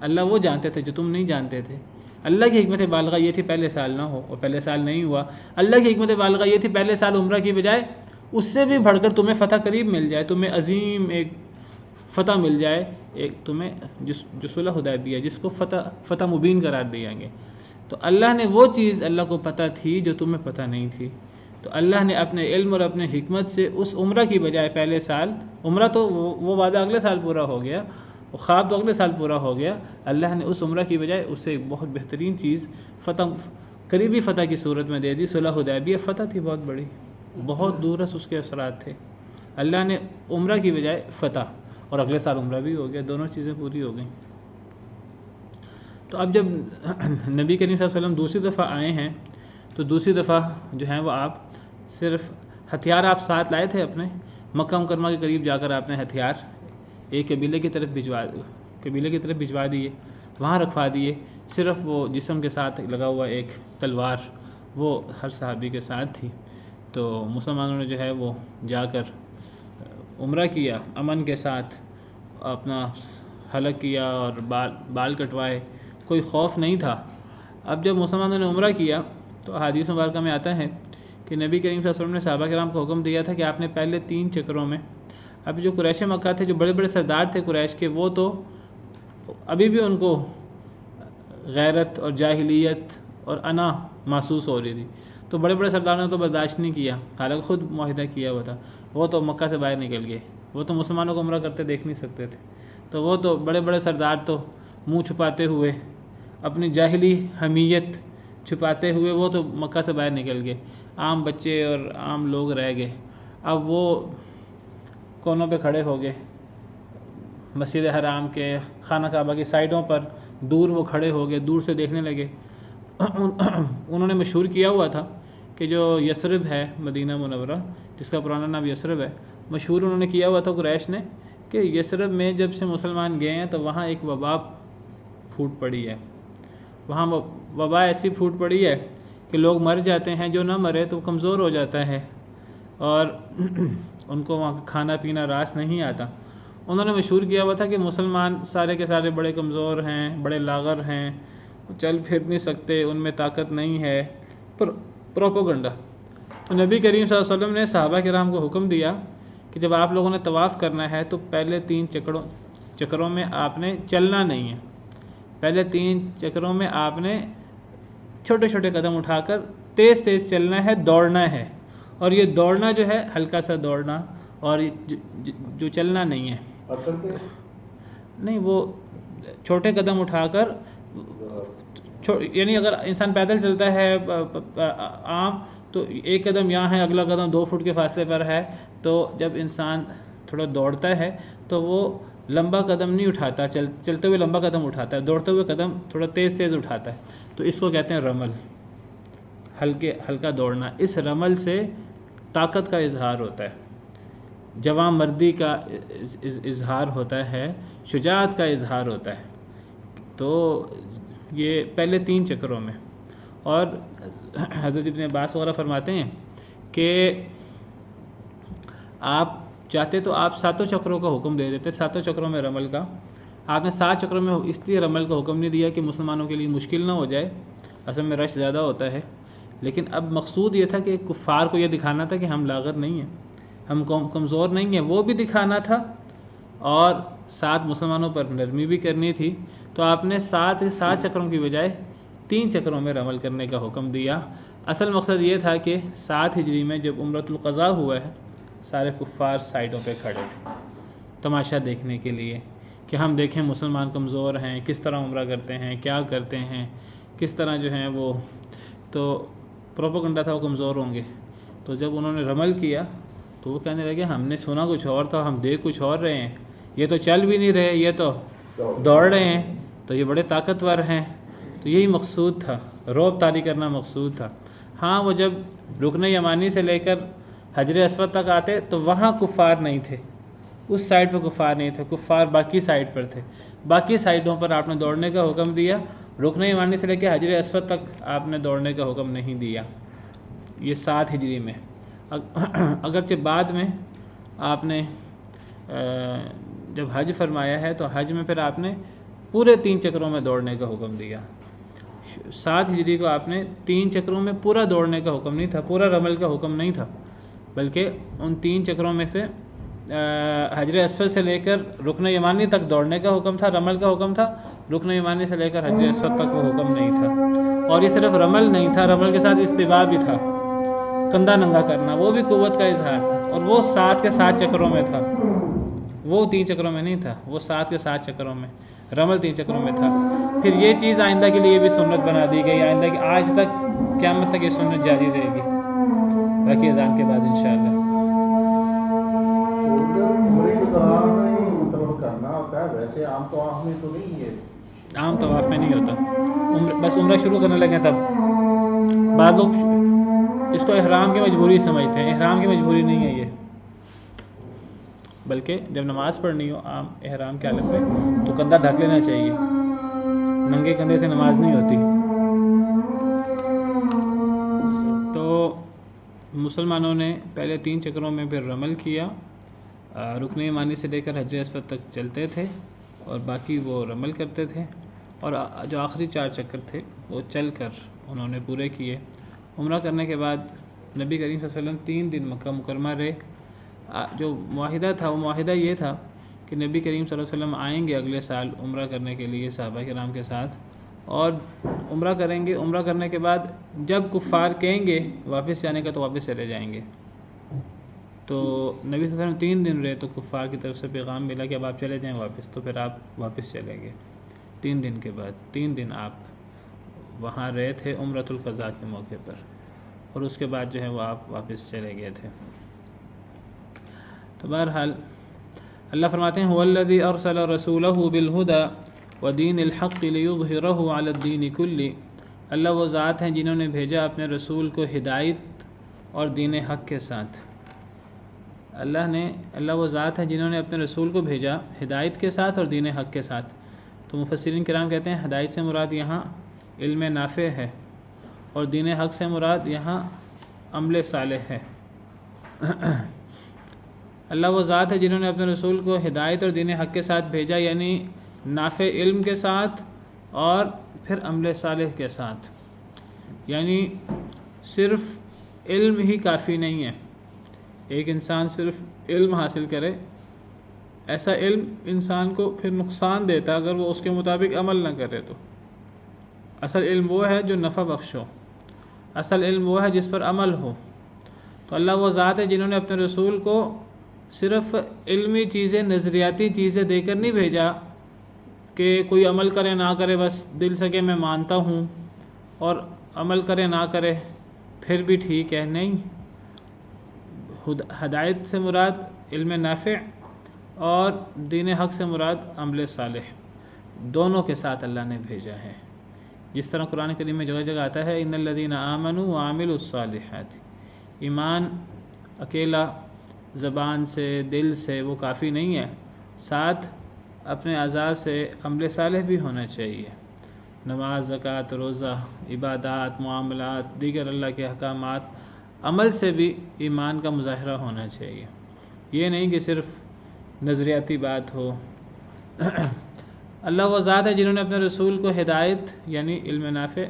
اللہ وہ جانتے تھے جو تم نہیں جانتے تھے. اللہ کی حکمت بالغہ یہ تھی پہلے سال نہ ہو، اور پہلے سال نہیں ہوا. اللہ کی حکمت بالغہ یہ تھی پہلے سال عمرہ کی بجائے اس سے بھی بڑھ کر تمہیں فتح قریب مل جائے، تمہیں عظیم ایک فتح مل جائے، ایک تمہیں جو صلح حدیبیہ جس کو فتح مبین قرار دیا گیا. تو اللہ نے وہ چیز اللہ کو پتہ تھی جو تمہیں پتہ نہیں تھی. تو اللہ نے اپنے علم اور اپنے حکمت سے اس عمرہ کی بجائے پہلے سال عمرہ تو وہ وعدہ اگلے سال پورا ہو گیا، وہ خواب تو اگلے سال پورا ہو گیا. اللہ نے اس عمرہ کی بجائے اس سے ایک بہت بہترین چیز قریبی فتح کی صورت میں دے دی. صلح حدیبیہ فتح تھی بہت بڑی، بہت دورس اس کے اثرات تھے. اللہ نے عمرہ کی بجائے فتح، اور اگلے سال عمرہ بھی ہو گیا، دونوں چیزیں پوری ہو گئیں. تو اب جب نبی کریم صلی اللہ علیہ وسلم دوسری دفعہ آئے ہیں تو دوسری دفعہ جو ہیں وہ آپ صرف ہتھیار آپ ساتھ لائے تھے اپنے. مکہ مکرمہ کے قریب جا کر آپ نے ہتھیار ایک قبیلے کی طرف بھجوا دیے، وہاں رکھوا دیے صرف وہ جسم کے ساتھ لگا ہوا ایک تلوار وہ ہر صحابی کے ساتھ تھی۔ تو مسلمانوں نے جو ہے وہ جا کر عمرہ کیا، امن کے ساتھ اپنا حلق کیا اور بال کٹوائے، کوئی خوف نہیں تھا۔ اب جب مسلمانوں نے عمرہ کیا تو حدیث مبارکہ میں آتا ہے کہ نبی کریم صلی اللہ علیہ وسلم نے صحابہ کرام کو حکم دیا تھا کہ آپ نے پہلے 3 چکروں میں، اب جو قریش مکہ تھے، جو بڑے بڑے سردار تھے قریش کے، وہ تو ابھی بھی ان کو غیرت اور جاہلیت اور انا محسوس ہو رہی تھی، تو بڑے بڑے سرداروں نے تو برداشت نہیں کیا، حالانکہ خود معاہدہ کیا ہوا تھا، وہ تو مکہ سے باہر نکل گئے، وہ تو مسلمانوں کو عمرہ کرتے دیکھ نہیں سکتے تھے، تو وہ تو بڑے بڑے سردار تو منہ چھپاتے ہوئے، اپنی جاہلی حمیت چھپاتے ہوئے وہ تو مکہ سے باہر نکل گئے، عام بچے اور عام لوگ رہ گئے۔ اب وہ کونوں پہ کھڑے ہو گئے، مسجد حرام کے، خانہ کعبہ کی سائڈوں پر دور وہ کھڑے ہو گئے، دور سے دیکھنے لگے۔ انہوں نے مشہور کیا ہوا تھا کہ جو یثرب ہے مدینہ منورہ، جس کا پرانا نام یثرب ہے، مشہور انہوں نے کیا ہوا تھا قریش نے کہ یثرب میں جب سے مسلمان گئے ہیں تو وہاں ایک وبا پھوٹ پڑی ہے، وہاں وبا ایسی پھوٹ پڑی ہے کہ لوگ مر جاتے ہیں، جو نہ مرے تو کمزور ہو جاتا ہے اور ان کو وہاں کھانا پینا راس نہیں آتا۔ انہوں نے مشہور کیا ہوا تھا کہ مسلمان سارے کے سارے بڑے کمزور ہیں، بڑے لاغر ہیں، چل پھر نہیں سکتے، ان میں طاقت نہیں ہے، پروپوگنڈا۔ تو نبی کریم صلی اللہ علیہ وسلم نے صحابہ کرام کو حکم دیا کہ جب آپ لوگوں نے طواف کرنا ہے تو پہلے 3 چکروں میں آپ نے چلنا نہیں ہے، پہلے 3 چکروں میں آپ نے چھوٹے چھوٹے قدم اٹھا کر تیز تیز چلنا ہے، دوڑنا ہے، اور یہ دوڑنا جو ہے ہلکا سا دوڑنا، اور جو چلنا نہیں ہے نہیں، وہ چھوٹے قدم اٹھا کر، یعنی اگر انسان پیدل چلتا ہے عام تو ایک قدم یہاں ہے، اگلا قدم 2 فٹ کے فاصلے پر ہے، تو جب انسان تھوڑا دوڑتا ہے تو وہ لمبا قدم نہیں اٹھاتا، چلتے ہوئے لمبا قدم اٹھاتا ہے، دوڑتے ہوئے قدم تھوڑا تیز تیز اٹھاتا ہے، تو اس کو کہتے ہیں رمل، ہلکا دوڑنا۔ اس رمل سے طاقت کا اظہار ہوتا ہے، جوان مردی کا اظہار ہوتا ہے، شجاعت کا اظہار ہوتا ہے۔ تو یہ پہلے 3 چکروں میں، اور حضرت ابن عباس وغیرہ فرماتے ہیں کہ آپ چاہتے تو آپ 7 چکروں کا حکم دے دیتے، 7 چکروں میں رمل کا۔ آپ نے 7 چکروں میں اس لیے رمل کا حکم نہیں دیا کہ مسلمانوں کے لیے مشکل نہ ہو جائے، اصل میں رش زیادہ ہوتا ہے، لیکن اب مقصود یہ تھا کہ کفار کو یہ دکھانا تھا کہ ہم لاغر نہیں ہیں، ہم کمزور نہیں ہیں، وہ بھی دکھانا تھا، اور ساتھ مسلمانوں پر نرمی بھی کرنی تھی۔ تو آپ نے 7 چکروں کی بجائے 3 چکروں میں رمل کرنے کا حکم دیا۔ اصل مقصد یہ تھا کہ 7 ہجری میں جب عمرۃ القضاء ہوا ہے، سارے کفار سائڈوں پہ کھڑے تھے تماشا دیکھنے کے لیے کہ ہم دیکھیں مسلمان کمزور ہیں، کس طرح عمرہ کرتے ہیں، کیا کرتے ہیں، کس طرح جو ہیں وہ، تو پروپیگنڈا تھا وہ کمزور ہوں گے۔ تو جب انہوں نے رمل کیا تو وہ کہنے لگے ہم نے سنا کچھ اور تھا، ہم دیکھ کچھ اور رہے ہیں، یہ تو چل بھی نہیں رہے، یہ تو دوڑ رہے ہیں، تو یہ بڑے طاقتور ہیں۔ تو یہی مقصود تھا، رعب طاری کرنا مقصود تھا۔ ہاں وہ جب رکن یمانی سے لے کر حجر اسود تک آتے تو وہاں کفار نہیں تھے، اس سائڈ پہ کفار نہیں تھے، کفار باقی سائڈ پر تھے، باقی سائڈوں پر آپ نے دوڑنے کا حکم دیا، رکن یمانی سے لے کے حجر اسود تک آپ نے دوڑنے کا حکم نہیں دیا۔ یہ 7 ہجری میں، اگرچہ بعد میں آپ نے جب حج فرمایا ہے تو حج میں پھر آپ نے پورے 3 چکروں میں دوڑنے کا حکم دیا۔ 7 ہجری کو آپ نے 3 چکروں میں پورا دوڑنے کا حکم نہیں تھا، پورا رمل کا حکم نہیں تھا، بلکہ ان 3 چکروں میں سے حجر اسود سے لے کر رکن یمانی تک دوڑنے کا حکم تھا، رمل کا حکم تھا، رکن یمانی سے لے کر حجر اسود تک وہ حکم نہیں تھا۔ اور یہ صرف رمل نہیں تھا، رمل کے ساتھ استوا بھی تھا، کندھا ننگا کرنا، وہ بھی قوت کا اظہار تھا، اور وہ 7 کے 7 چکروں میں تھا، وہ 3 چکروں میں نہیں تھا، وہ 7 کے 7 چکروں میں، رمل 3 چکروں میں تھا۔ پھر یہ چیز آئندہ کے لیے بھی سنت بنا دی گئی، آئندہ کی آج تک قیامت تک یہ سنت جاری رہے گی، باقی اذان کے بعد انشاءاللہ۔ عمرے کے دوران مطلب کرنا ہوتا ہے، ویسے عام طواف میں تو نہیں ہے، عام طواف میں نہیں ہوتا، بس عمرہ شروع کرنے لگے تب۔ بعض لوگ اس کو احرام کی مجبوری سمجھتے ہیں، احرام کی مجبوری نہیں ہے یہ، بلکہ جب نماز پڑھنی ہو عام احرام کے حالت میں تو کندھا ڈھک لینا چاہیے، ننگے کندھے سے نماز نہیں ہوتی۔ تو مسلمانوں نے پہلے 3 چکروں میں پھر رمل کیا، رکن یمانی سے لے کر حجر اسود تک چلتے تھے اور باقی وہ رمل کرتے تھے، اور جو آخری 4 چکر تھے وہ چل کر انہوں نے پورے کیے۔ عمرہ کرنے کے بعد نبی کریم صلی اللہ علیہ وسلم 3 دن مکہ مکرمہ رہے۔ جو معاہدہ تھا وہ معاہدہ یہ تھا کہ نبی کریم صلی اللہ علیہ وسلم آئیں گے اگلے سال عمرہ کرنے کے لیے صحابہ کرام کے ساتھ، اور عمرہ کریں گے۔ عمرہ کرنے کے بعد جب کفار کہیں گے واپس جانے کا تو واپس چلے جائیں گے۔ تو نبی صلی اللہ علیہ وسلم 3 دن رہے تو کفار کی طرف سے پیغام ملا کہ اب آپ چلے جائیں واپس، تو پھر آپ واپس چلے گئے 3 دن کے بعد۔ 3 دن آپ وہاں رہے تھے عمرۃ القضاء کے موقع پر، اور اس کے بعد جو ہے وہ آپ واپس چلے گئے تھے۔ تو بہرحال اللہ فرماتے ہیں هو الذی ارسل رسولہ بالہدی ودین الحق لیظہرہ علی الدین کلہ، اللہ وہ ذات ہیں جنہوں نے بھیجا اپنے رسول کو ہدایت اور دین حق کے ساتھ۔ اللہ وہ ذات ہے جنہوں نے اپنے رسول کو بھیجا ہدایت کے ساتھ اور دین حق کے ساتھ۔ تو مفسرین کرام کہتے ہیں ہدایت سے مراد یہاں علم نافع ہے، اور دین حق سے مراد یہاں عمل صالح ہے۔ اللہ وہ ذات ہے جنہوں نے اپنے رسول کو ہدایت اور دین حق کے ساتھ بھیجا، یعنی نافع علم کے ساتھ اور پھر عمل صالح کے ساتھ۔ یعنی صرف علم ہی کافی نہیں ہے، ایک انسان صرف علم حاصل کرے، ایسا علم انسان کو پھر نقصان دیتا اگر وہ اس کے مطابق عمل نہ کرے۔ تو اصل علم وہ ہے جو نفع بخش ہو، اصل علم وہ ہے جس پر عمل ہو۔ تو اللہ وہ ذات ہے جنہوں نے اپنے رسول کو صرف علمی چیزیں، نظریاتی چیزیں دے کر نہیں بھیجا کہ کوئی عمل کرے نہ کرے بس دل سے کہ میں مانتا ہوں، اور عمل کرے نہ کرے پھر بھی ٹھیک ہے، نہیں۔ ہدایت سے مراد علم نافع اور دین حق سے مراد عمل صالح، دونوں کے ساتھ اللہ نے بھیجا ہے۔ جس طرح قرآن کریم میں جگہ جگہ آتا ہے ان الذین آمنوا وعملوا الصالحات، ایمان اکیلا زبان سے دل سے وہ کافی نہیں ہے، ساتھ اپنے اعضاء سے عمل صالح بھی ہونا چاہیے۔ نماز، زکوٰۃ، روزہ، عبادات، معاملات، دیگر اللہ کے احکامات، عمل سے بھی ایمان کا مظاہرہ ہونا چاہیے، یہ نہیں کہ صرف نظریاتی بات ہو۔ اللہ وہ ذات ہے جنہوں نے اپنے رسول کو ہدایت یعنی علم نافع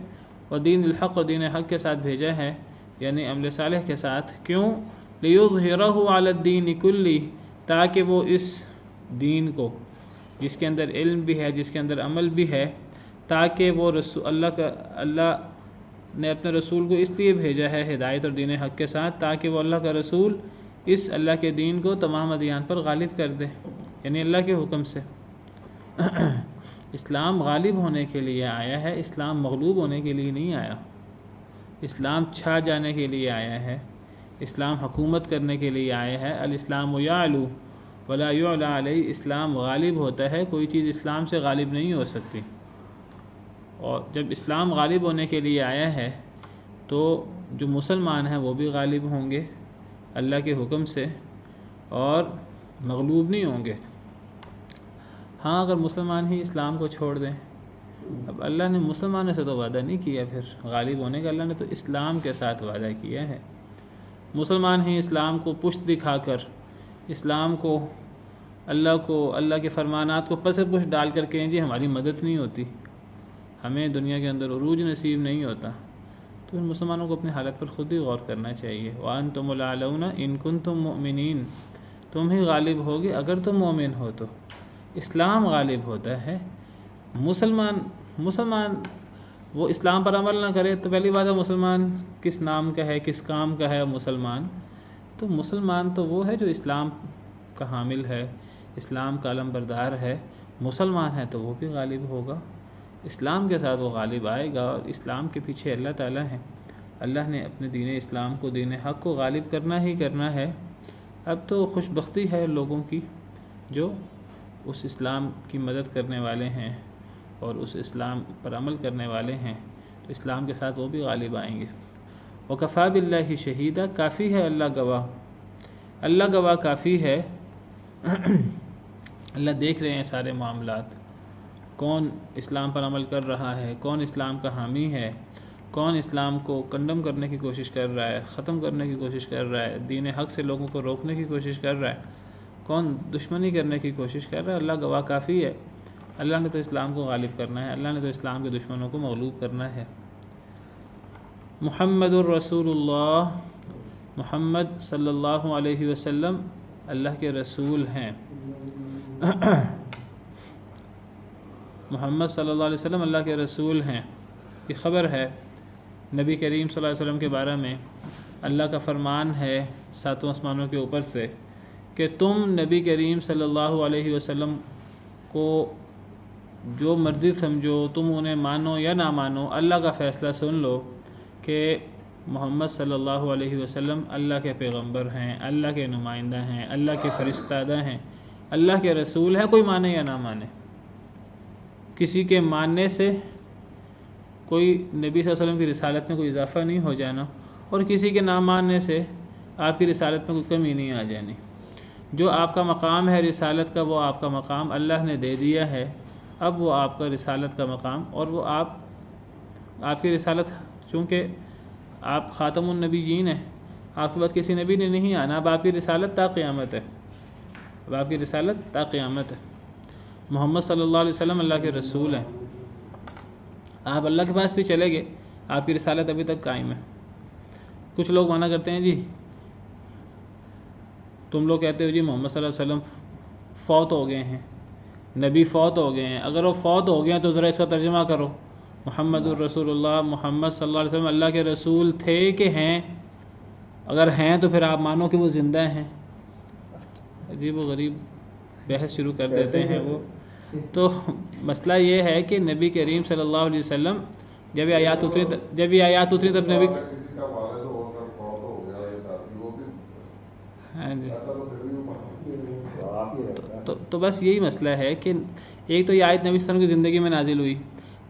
اور دین الحق اور دین حق کے ساتھ بھیجا ہے، یعنی عمل صالح کے ساتھ۔ کیوں؟ لیظہرہ علی الدین کلہ، تاکہ وہ اس دین کو جس کے اندر علم بھی ہے، جس کے اندر عمل بھی ہے، تاکہ وہ اللہ نے اپنے رسول کو اس لیے بھیجا ہے ہدایت اور دین حق کے ساتھ، تاکہ وہ اللہ کا رسول اس اللہ کے دین کو تمام ادیان پر غالب کر دے، یعنی اللہ کے حکم سے۔ اسلام غالب ہونے کے لیے آیا ہے، اسلام مغلوب ہونے کے لیے نہیں آیا۔ اسلام چھا جانے کے لیے آیا ہے، اسلام حکومت کرنے کے لیے آیا ہے۔ الاسلام یعلو ولا یعلی علیہ، اسلام غالب ہوتا ہے، کوئی چیز اسلام سے غالب نہیں ہو سکتی۔ اور جب اسلام غالب ہونے کے لیے آیا ہے تو جو مسلمان ہیں وہ بھی غالب ہوں گے اللہ کے حکم سے، اور مغلوب نہیں ہوں گے۔ ہاں اگر مسلمان ہی اسلام کو چھوڑ دیں، اب اللہ نے مسلمانوں سے تو وعدہ نہیں کیا پھر غالب ہونے کا، اللہ نے تو اسلام کے ساتھ وعدہ کیا ہے۔ مسلمان ہی اسلام کو پشت دکھا کر، اسلام کو، اللہ کے فرمانات کو پس پشت ڈال کر کہیں جی ہماری مدد نہیں ہوتی، ہمیں دنیا کے اندر عروج نصیب نہیں ہوتا، تو ان مسلمانوں کو اپنی حالت پر خود ہی غور کرنا چاہیے۔ وَأَنْتُمُ الْأَعْلَوْنَ إِن كُنتُم مُؤْمِنِينَ، تم ہی غالب ہوگے اگر تم مومن ہو تو۔ اسلام غالب ہوتا ہے، مسلمان وہ اسلام پر عمل نہ کرے تو پہلی بات ہے مسلمان کس نام کا ہے، کس کام کا ہے مسلمان؟ تو مسلمان تو وہ ہے جو اسلام کا حامل ہے، اسلام کا علم بردار ہے، مسلمان ہے تو وہ بھی غالب ہوگا، اسلام کے ساتھ وہ غالب آئے گا، اور اسلام کے پیچھے اللہ تعالیٰ ہے۔ اللہ نے اپنے دین اسلام کو، دین حق کو غالب کرنا ہی کرنا ہے۔ اب تو خوش بختی ہے لوگوں کی جو اس اسلام کی مدد کرنے والے ہیں اور اس اسلام پر عمل کرنے والے ہیں، تو اسلام کے ساتھ وہ بھی غالب آئیں گے۔ وَكَفَى بِاللَّهِ شَهِيدًا، کافی ہے اللہ گواہ، اللہ گواہ کافی ہے۔ اللہ دیکھ رہے ہیں سارے معاملات، کون اسلام پر عمل کر رہا ہے، کون اسلام کا حامی ہے، کون اسلام کو کنڈم کرنے کی کوشش کر رہا ہے، ختم کرنے کی کوشش کر رہا ہے، دین حق سے لوگوں کو روکنے کی کوشش کر رہا ہے، کون دشمنی کرنے کی کوشش کر رہا ہے، اللہ گواہ کافی ہے۔ اللہ نے تو اسلام کو غالب کرنا ہے، اللہ نے تو اسلام کے دشمنوں کو مغلوب کرنا ہے۔ محمد الرسول اللہ، محمد صلی اللہ علیہ وسلم اللہ کے رسول ہیں۔ محمد صلی اللہ علیہ وسلم اللہ کے رسول ہیں۔ یہ خبر ہے نبی کریم صلی اللہ علیہ وسلم کے بارے میں، اللہ کا فرمان ہے ساتوں آسمانوں کے اوپر سے کہ تم نبی کریم صلی اللہ علیہ وسلم کو جو مرضی سمجھو، تم انہیں مانو یا نہ مانو، اللہ کا فیصلہ سن لو کہ محمد صلی اللہ علیہ وسلم اللہ کے پیغمبر ہیں، اللہ کے نمائندہ ہیں، اللہ کے فرستادہ ہیں، اللہ کے رسول ہیں، کوئی مانے یا نہ مانے۔ کسی کے ماننے سے کوئی نبی صلی اللہ علیہ وسلم کی رسالت میں کوئی اضافہ نہیں ہو جانا، اور کسی کے نہ ماننے سے آپ کی رسالت میں کوئی کمی نہیں آ جانی۔ جو آپ کا مقام ہے رسالت کا، وہ آپ کا مقام اللہ نے دے دیا ہے، اب وہ آپ کا رسالت کا مقام، اور وہ آپ کی رسالت، چونکہ آپ خاتم النبیین ہیں، آپ کے بعد کسی نبی نے نہیں آنا، اب آپ کی رسالت تا قیامت ہے، اب آپ کی رسالت تا قیامت ہے۔ محمد صلی اللہ علیہ وسلم اللہ کے رسول ہیں، آپ اللہ کے پاس بھی چلے گئے، آپ کی رسالت ابھی تک قائم ہے۔ کچھ لوگ مانا کرتے ہیں جی، تم لوگ کہتے ہو جی محمد صلی اللہ علیہ وسلم فوت ہو گئے ہیں، نبی فوت ہو گئے ہیں، اگر وہ فوت ہو گئے ہیں تو ذرا اس کا ترجمہ کرو، محمد الرسول اللہ، محمد صلی اللہ علیہ وسلم اللہ کے رسول تھے کہ ہیں؟ اگر ہیں تو پھر آپ مانو کہ وہ زندہ ہیں۔ عجیب و غریب بحث شروع کر دیتے ہیں وہ۔ تو مسئلہ یہ ہے کہ نبی کریم صلی اللہ علیہ وسلم جب یہ آیات اتری تب نبی، ہاں جی، تو بس یہی مسئلہ ہے کہ ایک تو یہ آیت نبی صلی اللہ علیہ وسلم کی زندگی میں نازل ہوئی،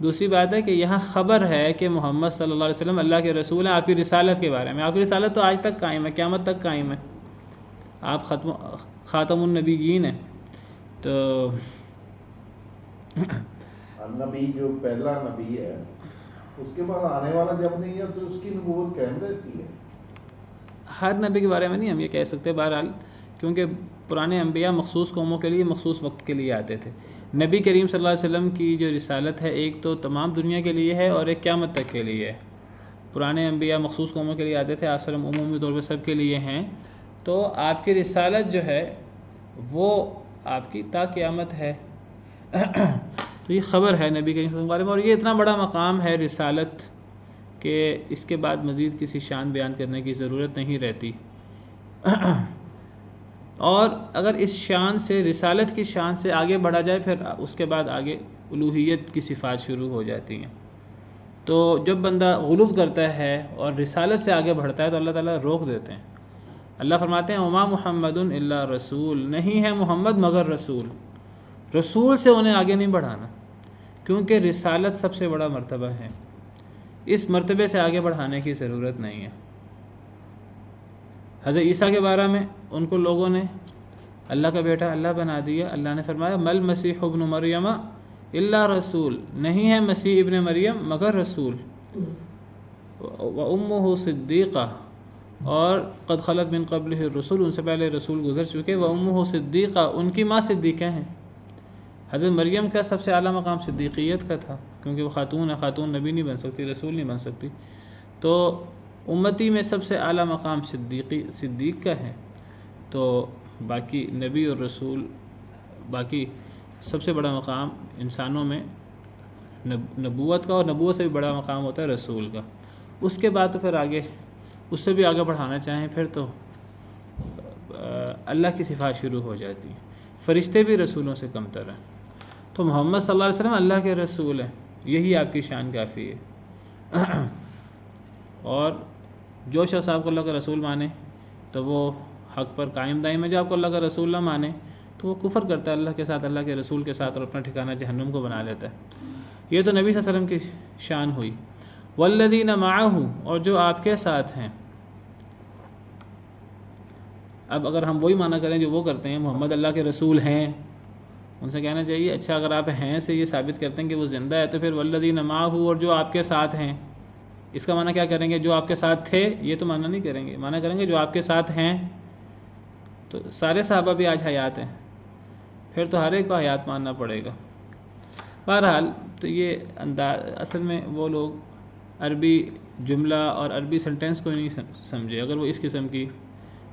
دوسری بات ہے کہ یہاں خبر ہے کہ محمد صلی اللہ علیہ وسلم اللہ کے رسول ہیں، آپ کی رسالت کے بارے میں۔ آپ کی رسالت تو آج تک قائم ہے، قیامت تک قائم ہے، آپ خاتم النبیین ہیں۔ تو نبی جو پہلا نبی ہے، اس کے بعد آنے والا جب نہیں ہے تو اس کی نبوت قائم رہتی ہے۔ ہر نبی کے بارے میں نہیں ہم یہ کہہ سکتے، بہرحال، کیونکہ پرانے انبیاء مخصوص قوموں کے لیے مخصوص وقت کے لیے آتے تھے۔ نبی کریم صلی اللہ علیہ وسلم کی جو رسالت ہے، ایک تو تمام دنیا کے لیے ہے اور ایک قیامت تک کے لیے ہے۔ پرانے انبیاء مخصوص قوموں کے لیے آتے تھے، آپ صلی اللہ علیہ وسلم عمومی طور پہ سب کے لیے ہیں۔ تو آپ کی رسالت جو ہے وہ آپ کی تا قیامت ہے۔ تو یہ خبر ہے نبی کریم صلی اللہ علیہ وسلم کے بارے میں، اور یہ اتنا بڑا مقام ہے رسالت کہ اس کے بعد مزید کسی شان بیان کرنے کی ضرورت نہیں رہتی۔ اور اگر اس شان سے، رسالت کی شان سے آگے بڑھا جائے، پھر اس کے بعد آگے الوہیت کی صفات شروع ہو جاتی ہیں۔ تو جب بندہ غلو کرتا ہے اور رسالت سے آگے بڑھتا ہے تو اللہ تعالیٰ روک دیتے ہیں۔ اللہ فرماتے ہیں وما محمد الا رسول، نہیں ہے محمد مگر رسول۔ رسول سے انہیں آگے نہیں بڑھانا، کیونکہ رسالت سب سے بڑا مرتبہ ہے، اس مرتبے سے آگے بڑھانے کی ضرورت نہیں ہے۔ حضرت عیسیٰ کے بارے میں ان کو لوگوں نے اللہ کا بیٹا اللہ بنا دیا۔ اللہ نے فرمایا مل مسیح ابن مریم الا رسول، نہیں ہے مسیح ابن مریم مگر رسول۔ وامہ صدیقہ، اور قد خلت من قبلہ الرسل، ان سے پہلے رسول گزر چکے۔ وامہ صدیقہ، ان کی ماں صدیقہ ہیں۔ حضرت مریم کا سب سے اعلیٰ مقام صدیقیت کا تھا، کیونکہ وہ خاتون ہے، خاتون نبی نہیں بن سکتی، رسول نہیں بن سکتی۔ تو امتی میں سب سے اعلیٰ مقام صدیق کا ہے۔ تو باقی نبی اور رسول، باقی سب سے بڑا مقام انسانوں میں نبوت کا، اور نبوت سے بھی بڑا مقام ہوتا ہے رسول کا۔ اس کے بعد تو پھر آگے اس سے بھی آگے بڑھانا چاہیں پھر تو اللہ کی صفات شروع ہو جاتی ہیں۔ فرشتے بھی رسولوں سے کم تر ہیں۔ تو محمد صلی اللہ علیہ وسلم اللہ کے رسول ہیں، یہی آپ کی شان کافی ہے۔ اور جو شخص آپ کو اللہ کا رسول مانے تو وہ حق پر قائم دائم ہے، جو آپ کو اللہ کا رسول نہ مانے تو وہ کفر کرتا ہے اللہ کے ساتھ، اللہ کے رسول کے ساتھ، اور اپنا ٹھکانہ جہنم کو بنا لیتا ہے۔ یہ تو نبی صلی اللہ علیہ وسلم کی شان ہوئی۔ والذین معہ، اور جو آپ کے ساتھ ہیں۔ اب اگر ہم وہی معنی کریں جو وہ کرتے ہیں، محمد اللہ کے رسول ہیں ان سے کہنا چاہیے اچھا اگر آپ ہیں سے یہ ثابت کرتے ہیں کہ وہ زندہ ہے تو پھر والذین معہ، اور جو آپ کے ساتھ ہیں، اس کا معنی کیا کریں گے؟ جو آپ کے ساتھ تھے، یہ تو معنی نہیں کریں گے، معنی کریں گے جو آپ کے ساتھ ہیں۔ تو سارے صحابہ بھی آج حیات ہیں، پھر تو ہر ایک کو حیات ماننا پڑے گا۔ بہرحال تو یہ اصل میں وہ لوگ عربی جملہ اور عربی سنٹینس کو نہیں سمجھے۔ اگر وہ اس قسم کی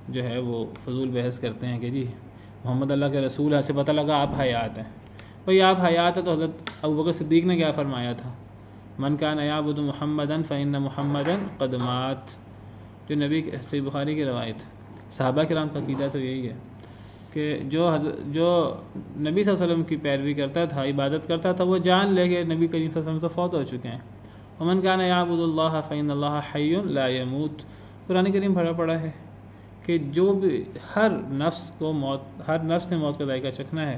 جو ہے وہ فضول بحث کرتے ہیں کہ جی محمد اللہ کے رسول ہے، سے پتہ لگا آپ حیات ہیں، بھئی آپ حیات ہیں تو حضرت ابوبکر صدیق نے کیا فرمایا تھا؟ من کان یعبد محمدا فإن محمدا قد مات، جو نبی صحیح بخاری کی روایت۔ صحابہ کرام کا عقیدہ تو یہی ہے کہ جو نبی صلی اللہ علیہ وسلم کی پیروی کرتا تھا، عبادت کرتا تھا، وہ جان لے کے نبی کریم صلی اللہ علیہ وسلم تو فوت ہو چکے ہیں۔ ومن کان یعبد اللہ فإن اللہ حی لا يموت، قرآن کریم بھرا پڑا ہے کہ جو بھی ہر نفس نے موت کا ذائقہ چکھنا ہے۔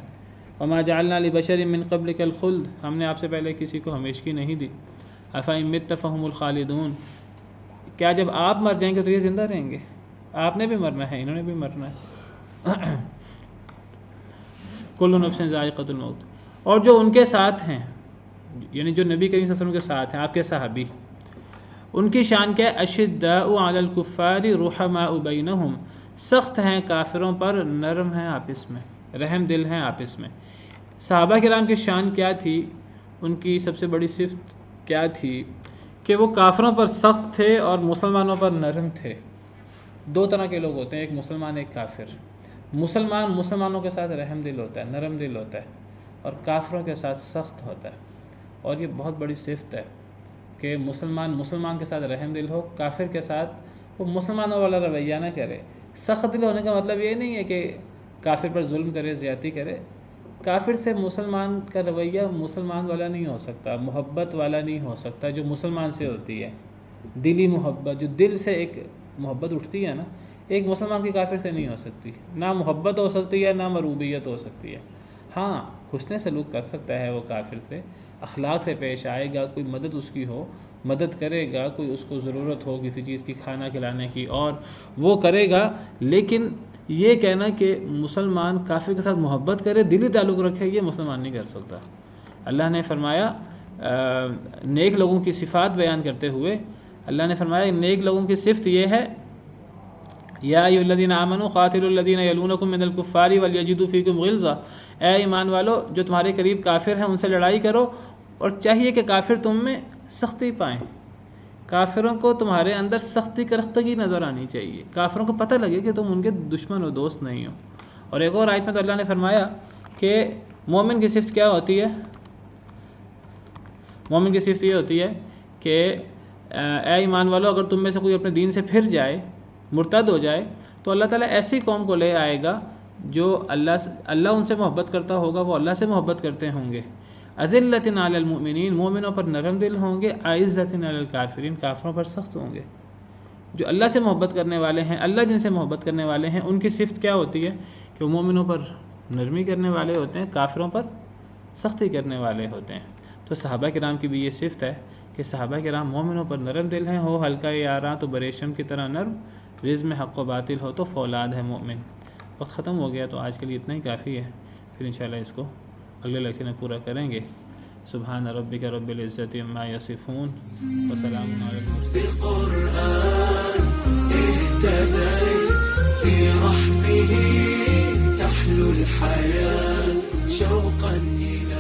وما جعلنا لبشر من قبلک الخلد، ہم نے آپ سے پہلے کسی کو ہمیشگی نہیں دی۔ افإن مت فهم الخالدون، کیا جب آپ مر جائیں گے تو یہ زندہ رہیں گے؟ آپ نے بھی مرنا ہے، انہوں نے بھی مرنا ہے۔ کل نفس ذائقۃ الموت، اور جو ان کے ساتھ ہیں، یعنی جو نبی کریم صلی اللہ علیہ وسلم کے ساتھ ہیں، آپ کے صحابی، ان کی شان کیا ہے؟ اشداء علی الکفار رحماء بینہم، سخت ہیں کافروں پر، نرم ہیں آپس میں، رحم دل ہیں آپس میں۔ صحابہ کرام کی شان کیا تھی؟ ان کی سب سے بڑی صفت کیا تھی؟ کہ وہ کافروں پر سخت تھے اور مسلمانوں پر نرم تھے۔ دو طرح کے لوگ ہوتے ہیں، ایک مسلمان ایک کافر۔ مسلمانوں کے ساتھ رحم دل ہوتا ہے، نرم دل ہوتا ہے، اور کافروں کے ساتھ سخت ہوتا ہے۔ اور یہ بہت بڑی صفت ہے کہ مسلمان کے ساتھ رحم دل ہو، کافر کے ساتھ وہ مسلمانوں والا رویہ نہ کرے۔ سخت دل ہونے کا مطلب یہ نہیں ہے کہ کافر پر ظلم کرے، زیادتی کرے۔ کافر سے مسلمان کا رویہ مسلمان والا نہیں ہو سکتا، محبت والا نہیں ہو سکتا جو مسلمان سے ہوتی ہے، دلی محبت، جو دل سے ایک محبت اٹھتی ہے نا، ایک مسلمان کی کافر سے نہیں ہو سکتی۔ نہ محبت ہو سکتی ہے، نہ مربوبیت ہو سکتی ہے۔ ہاں حسن سلوک کر سکتا ہے وہ کافر سے، اخلاق سے پیش آئے گا، کوئی مدد اس کی ہو مدد کرے گا، کوئی اس کو ضرورت ہو کسی چیز کی کھانا کھلانے کی اور وہ کرے گا، لیکن یہ کہنا کہ مسلمان کافر کے ساتھ محبت کرے، دلی تعلق رکھے، یہ مسلمان نہیں کر سکتا۔ اللہ نے فرمایا نیک لوگوں کی صفات بیان کرتے ہوئے اللہ نے فرمایا نیک لوگوں کی صفت یہ ہے، یا ایھا الذین آمنوا قاتلوا الذین یلونکم من الکفار ولیجدوا فیکم غلظہ، اے ایمان والو جو تمہارے قریب کافر ہیں ان سے لڑائی کرو، اور چاہیے کہ کافر تم میں سختی پائیں، کافروں کو تمہارے اندر سختی کرختگی نظر آنی چاہیے، کافروں کو پتہ لگے کہ تم ان کے دشمن و دوست نہیں ہو۔ اور ایک اور آیت میں تو اللہ نے فرمایا کہ مومن کی صفت کیا ہوتی ہے؟ مومن کی صفت یہ ہوتی ہے کہ اے ایمان والو اگر تم میں سے کوئی اپنے دین سے پھر جائے، مرتد ہو جائے، تو اللہ تعالیٰ ایسی قوم کو لے آئے گا جو اللہ ان سے محبت کرتا ہوگا، وہ اللہ سے محبت کرتے ہوں گے۔ اذلۃ علی المؤمنین، مومنوں پر نرم دل ہوں گے، اعزۃ علی الکافرین، کافروں پر سخت ہوں گے۔ جو اللہ سے محبت کرنے والے ہیں، اللہ جن سے محبت کرنے والے ہیں، ان کی صفت کیا ہوتی ہے کہ وہ مومنوں پر نرمی کرنے والے ہوتے ہیں، کافروں پر سختی کرنے والے ہوتے ہیں۔ تو صحابہ کرام کی بھی یہ صفت ہے کہ صحابہ کرام مومنوں پر نرم دل ہیں، ہو ہلکا یاراں تو بریشم کی طرح نرم، رزق میں حق و باطل ہو تو فولاد ہے مومن۔ وقت ختم ہو گیا تو آج کے لیے اتنا ہی کافی ہے، پھر انشاءاللہ اس کو اگلے لیکچر میں پورا کریں گے۔ سبحان ربک رب العزت عما یصفون وسلام علی المرسلین۔ بالقرآن اهتدي في رحمه تحلو الحياة شوقا إلى